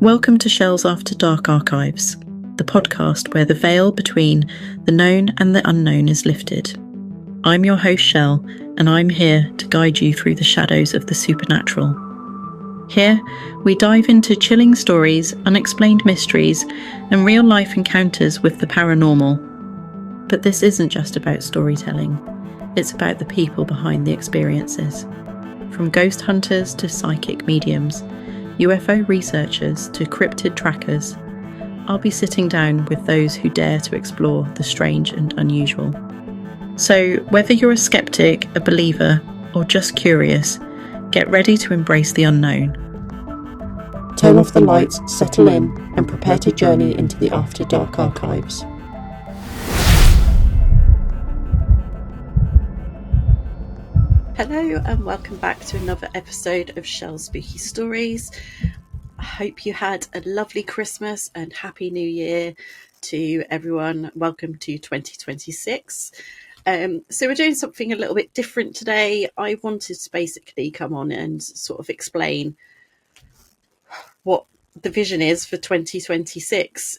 Welcome to Shells After Dark Archives, the podcast where the veil between the known and the unknown is lifted. I'm your host Shell, and I'm here to guide you through the shadows of the supernatural. Here, we dive into chilling stories, unexplained mysteries, and real-life encounters with the paranormal. But this isn't just about storytelling, it's about the people behind the experiences. From ghost hunters to psychic mediums, UFO researchers to cryptid trackers, I'll be sitting down with those who dare to explore the strange and unusual. So, whether you're a skeptic, a believer, or just curious, get ready to embrace the unknown. Turn off the lights, settle in, and prepare to journey into the After Dark archives. Hello and welcome back to another episode of Shell's Spooky Stories. I hope you had a lovely Christmas and Happy New Year to everyone. Welcome to 2026. So we're doing something a little bit different today. I wanted to basically come on and sort of explain what the vision is for 2026.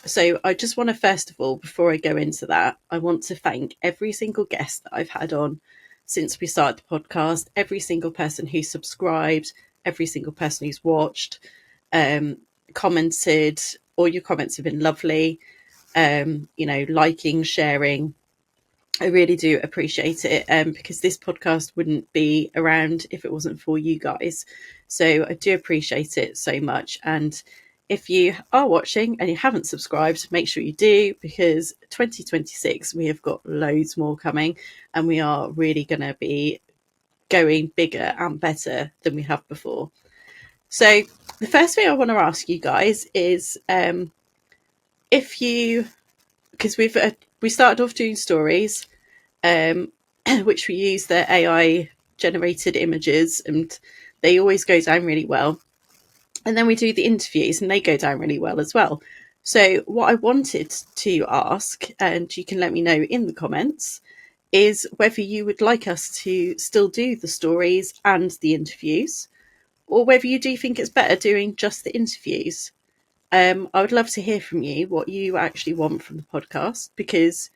So I just want to, first of all, before I go into that, I want to thank every single guest that I've had on since we started the podcast, every single person who subscribed, every single person who's watched, commented. All your comments have been lovely. Liking, sharing. I really do appreciate it, because this podcast wouldn't be around if it wasn't for you guys. So I do appreciate it so much. And if you are watching and you haven't subscribed, make sure you do, because 2026, we have got loads more coming and we are really going to be going bigger and better than we have before. So the first thing I want to ask you guys is, if you, because we started off doing stories, which we use the AI generated images, and they always go down really well. And then we do the interviews and they go down really well as well. So what I wanted to ask, and you can let me know in the comments, is whether you would like us to still do the stories and the interviews, or whether you do think it's better doing just the interviews. I would love to hear from you what you actually want from the podcast, because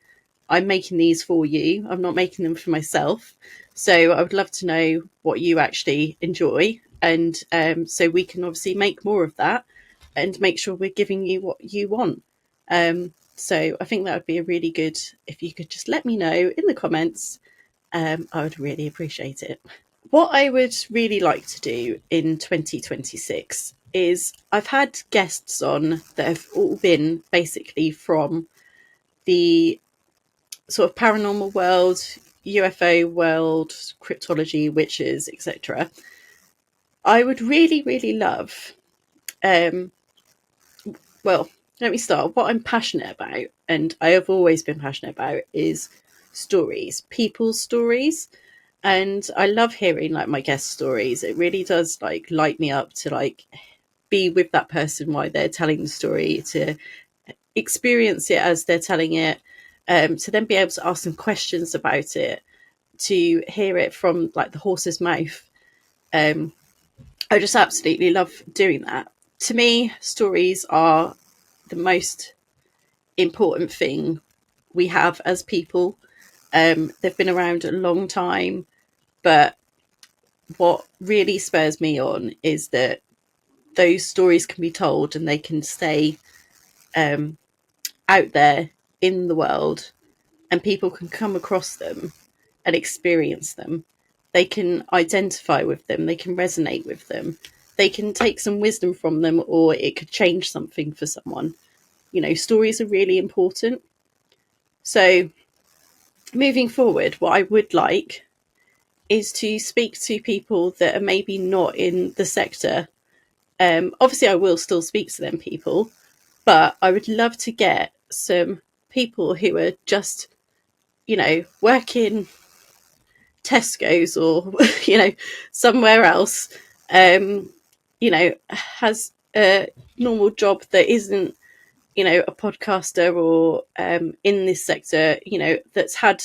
I'm making these for you. I'm not making them for myself. So I would love to know what you actually enjoy. And so we can obviously make more of that and make sure we're giving you what you want. So I think that would be a really good, if you could just let me know in the comments. I would really appreciate it. What I would really like to do in 2026 is, I've had guests on that have all been basically from the sort of paranormal world, UFO world, cryptology, witches, etc. I would really, really love, well, let me start. What I'm passionate about, and I have always been passionate about, is stories, people's stories. And I love hearing like my guest stories. It really does like light me up to like be with that person while they're telling the story, to experience it as they're telling it, to then be able to ask them questions about it, to hear it from like the horse's mouth. I just absolutely love doing that. To me, stories are the most important thing we have as people. They've been around a long time, but what really spurs me on is that those stories can be told and they can stay out there in the world, and people can come across them and experience them. They can identify with them, they can resonate with them, they can take some wisdom from them, or it could change something for someone. You know, stories are really important. So moving forward, what I would like is to speak to people that are maybe not in the sector. Obviously I will still speak to them people, but I would love to get some people who are just, working Tesco's or, somewhere else, has a normal job that isn't, a podcaster or in this sector, that's had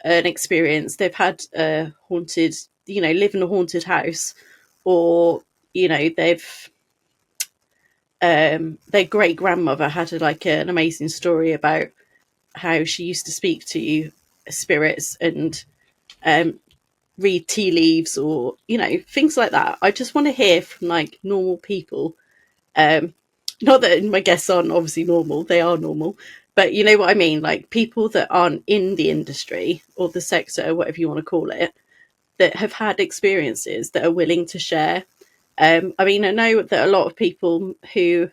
an experience. They've had a haunted, live in a haunted house, or, they've their great grandmother had an amazing story about how she used to speak to spirits and read tea leaves, or things like that. I just want to hear from like normal people. Not that my guests aren't obviously normal, they are normal, but you know what I mean, like people that aren't in the industry or the sector, or whatever you want to call it, that have had experiences that are willing to share. I mean, I know that a lot of people who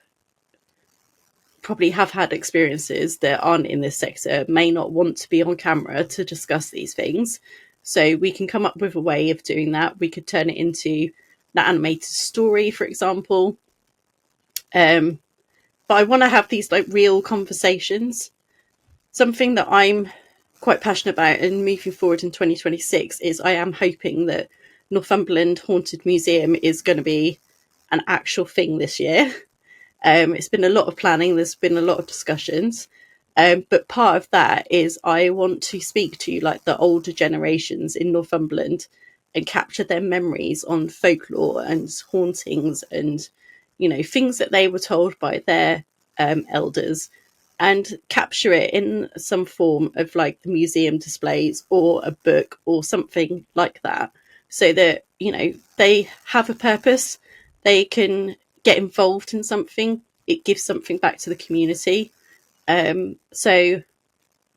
probably have had experiences that aren't in this sector may not want to be on camera to discuss these things. So we can come up with a way of doing that. We could turn it into an animated story, for example. But I want to have these like real conversations. Something that I'm quite passionate about and moving forward in 2026 is I am hoping that Northumberland Haunted Museum is going to be an actual thing this year. It's been a lot of planning. There's been a lot of discussions. But part of that is I want to speak to like the older generations in Northumberland and capture their memories on folklore and hauntings and, things that they were told by their elders, and capture it in some form of like the museum displays or a book or something like that, so that, they have a purpose. They can get involved in something. It gives something back to the community. So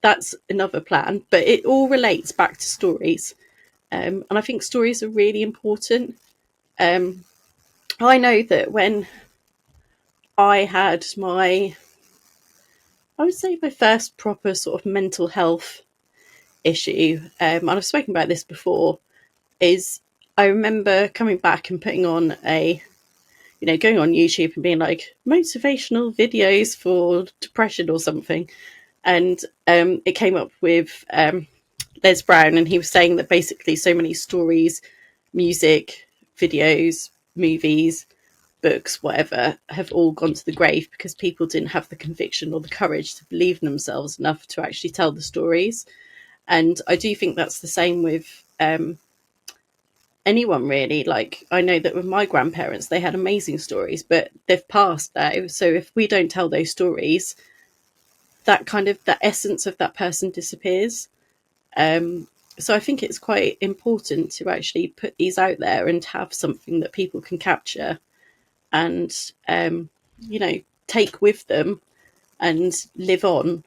that's another plan, but it all relates back to stories. And I think stories are really important. I know that when I had I would say my first proper sort of mental health issue, and I've spoken about this before, is I remember coming back and putting on going on YouTube and being like, motivational videos for depression or something. And it came up with Les Brown, and he was saying that basically so many stories, music, videos, movies, books, whatever, have all gone to the grave because people didn't have the conviction or the courage to believe in themselves enough to actually tell the stories. And I do think that's the same with anyone, really. Like, I know that with my grandparents, they had amazing stories, but they've passed now. So if we don't tell those stories, that essence of that person disappears. So I think it's quite important to actually put these out there and have something that people can capture and, take with them and live on,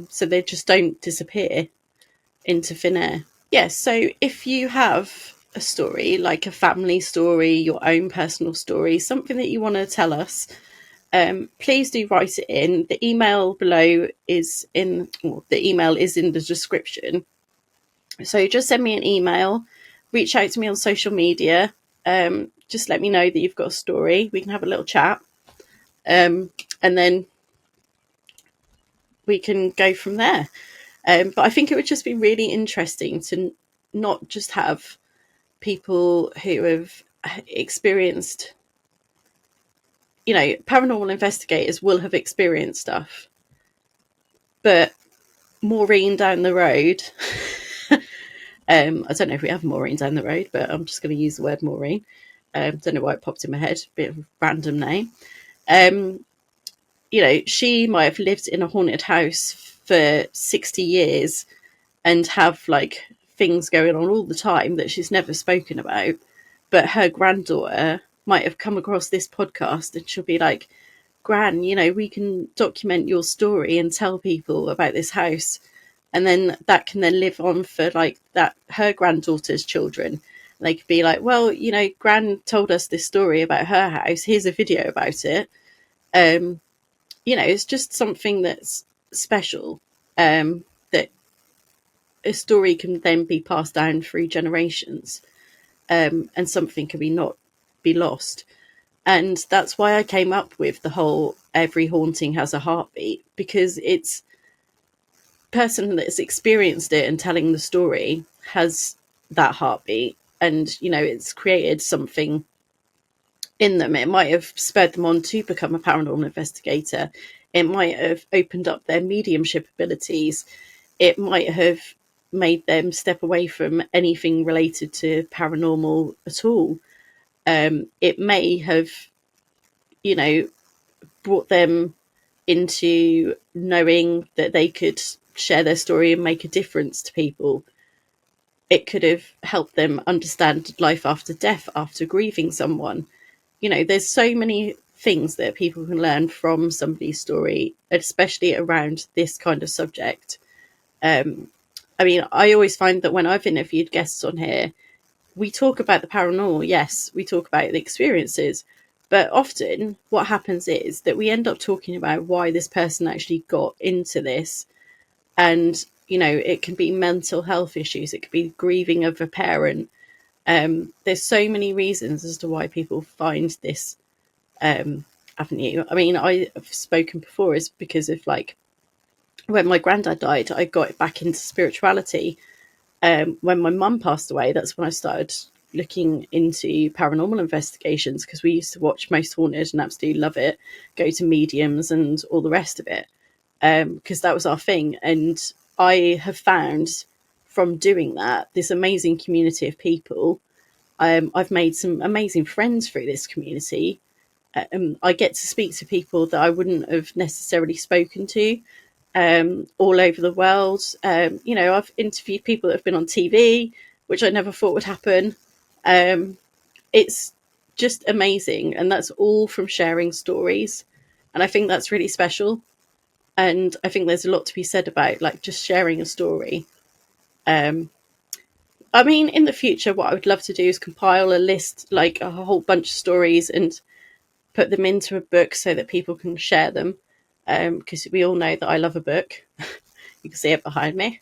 so they just don't disappear into thin air. Yeah, so if you have a story, like a family story, your own personal story, something that you want to tell us, please do write it in. The email below is in the description. So just send me an email, reach out to me on social media. Just let me know that you've got a story. We can have a little chat. And then we can go from there. But I think it would just be really interesting to not just have people who have experienced, paranormal investigators will have experienced stuff, but Maureen down the road, I don't know if we have Maureen down the road, but I'm just going to use the word Maureen. Don't know why it popped in my head, bit of a random name. She might have lived in a haunted house for 60 years and have like things going on all the time that she's never spoken about. But her granddaughter might have come across this podcast and she'll be like, Gran, we can document your story and tell people about this house. And then that can then live on for like that, her granddaughter's children. They could be like, well, Gran told us this story about her house. Here's a video about it. It's just something that's special, that a story can then be passed down through generations, and something can not be lost. And that's why I came up with the whole every haunting has a heartbeat, because it's person that's experienced it and telling the story has that heartbeat, and it's created something in them. It might have spurred them on to become a paranormal investigator. It might have opened up their mediumship abilities. It might have made them step away from anything related to paranormal at all. It may have, brought them into knowing that they could share their story and make a difference to people. It could have helped them understand life after death, after grieving someone. You know, there's so many things that people can learn from somebody's story, especially around this kind of subject. I mean, I always find that when I've interviewed guests on here, we talk about the paranormal. Yes, we talk about the experiences, but often what happens is that we end up talking about why this person actually got into this. And, you know, it can be mental health issues. It could be grieving of a parent. There's so many reasons as to why people find this avenue. I mean, I've spoken before is because of, like, when my granddad died, I got back into spirituality. When my mum passed away, that's when I started looking into paranormal investigations, because we used to watch Most Haunted and absolutely love it, go to mediums and all the rest of it, because that was our thing. And I have found from doing that this amazing community of people. I've made some amazing friends through this community. I get to speak to people that I wouldn't have necessarily spoken to all over the world. You know, I've interviewed people that have been on TV, which I never thought would happen. It's just amazing. And that's all from sharing stories. And I think that's really special. And I think there's a lot to be said about, like, just sharing a story. I mean, in the future, what I would love to do is compile a list, like a whole bunch of stories, and put them into a book so that people can share them. Because we all know that I love a book. You can see it behind me.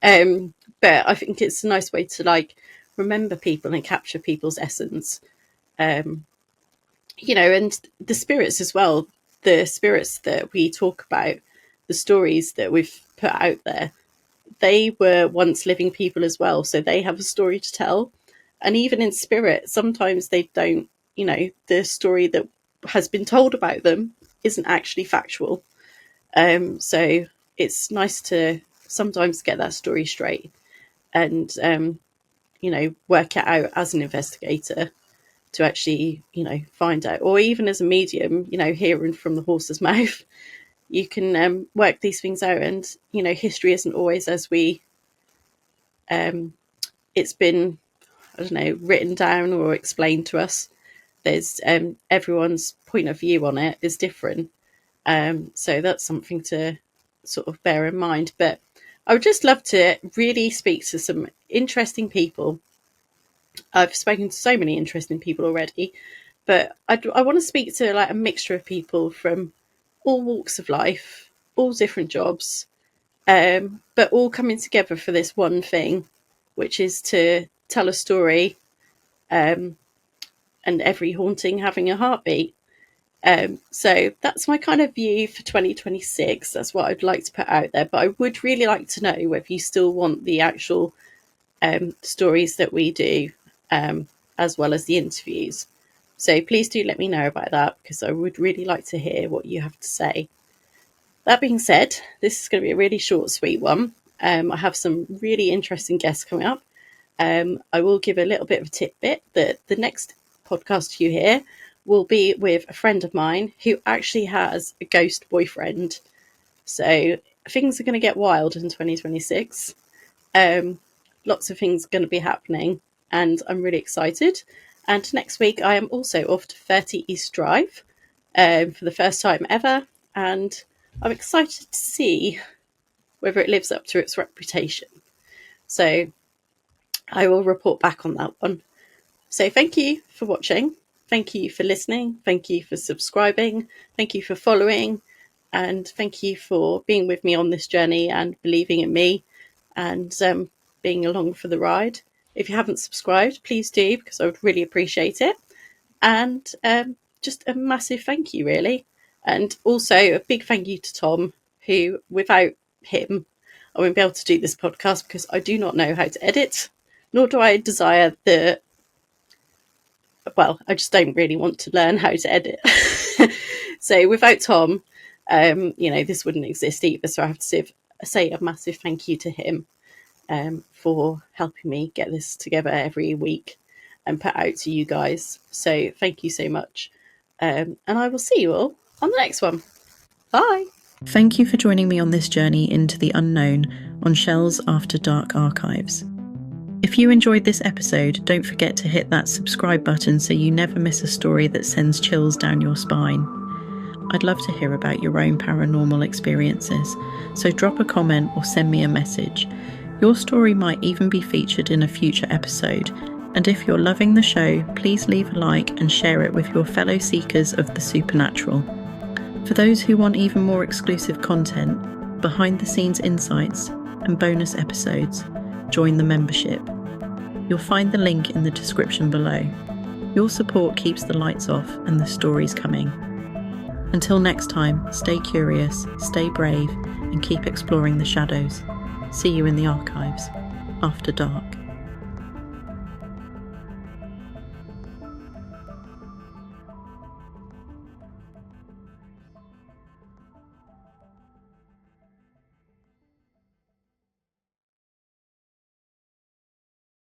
But I think it's a nice way to, like, remember people and capture people's essence. You know, and the spirits as well. The spirits that we talk about, the stories that we've put out there, they were once living people as well. So they have a story to tell. And even in spirit, sometimes they don't, you know, the story that has been told about them isn't actually factual. So it's nice to sometimes get that story straight and, you know, work it out as an investigator to actually, you know, find out, or even as a medium, you know, hearing from the horse's mouth, you can work these things out. And, you know, history isn't always as we, it's been, I don't know, written down or explained to us. There's everyone's point of view on it is different. So that's something to sort of bear in mind. But I would just love to really speak to some interesting people. I've spoken to so many interesting people already, but I want to speak to, like, a mixture of people from all walks of life, all different jobs, but all coming together for this one thing, which is to tell a story, and every haunting having a heartbeat. So that's my kind of view for 2026. That's what I'd like to put out there. But I would really like to know whether you still want the actual stories that we do, as well as the interviews. So please do let me know about that, because I would really like to hear what you have to say. That being said, this is going to be a really short, sweet one. I have some really interesting guests coming up. I will give a little bit of a tidbit that the next podcast you hear will be with a friend of mine who actually has a ghost boyfriend. So things are going to get wild in 2026. Lots of things are going to be happening, and I'm really excited. And next week I am also off to 30 East Drive for the first time ever, and I'm excited to see whether it lives up to its reputation. So I will report back on that one. So thank you for watching. Thank you for listening. Thank you for subscribing. Thank you for following. And thank you for being with me on this journey and believing in me and being along for the ride. If you haven't subscribed, please do, because I would really appreciate it. And just a massive thank you, really. And also a big thank you to Tom, who, without him, I wouldn't be able to do this podcast, because I do not know how to edit, nor do I desire I just don't really want to learn how to edit. So without Tom, you know, this wouldn't exist either. So I have to say a massive thank you to him for helping me get this together every week and put out to you guys. So thank you so much. And I will see you all on the next one. Bye. Thank you for joining me on this journey into the unknown on Shell's After Dark archives. If you enjoyed this episode, don't forget to hit that subscribe button so you never miss a story that sends chills down your spine. I'd love to hear about your own paranormal experiences, so drop a comment or send me a message. Your story might even be featured in a future episode, and if you're loving the show, please leave a like and share it with your fellow seekers of the supernatural. For those who want even more exclusive content, behind-the-scenes insights, and bonus episodes, join the membership. You'll find the link in the description below. Your support keeps the lights off and the stories coming. Until next time, stay curious, stay brave, and keep exploring the shadows. See you in the archives, after dark.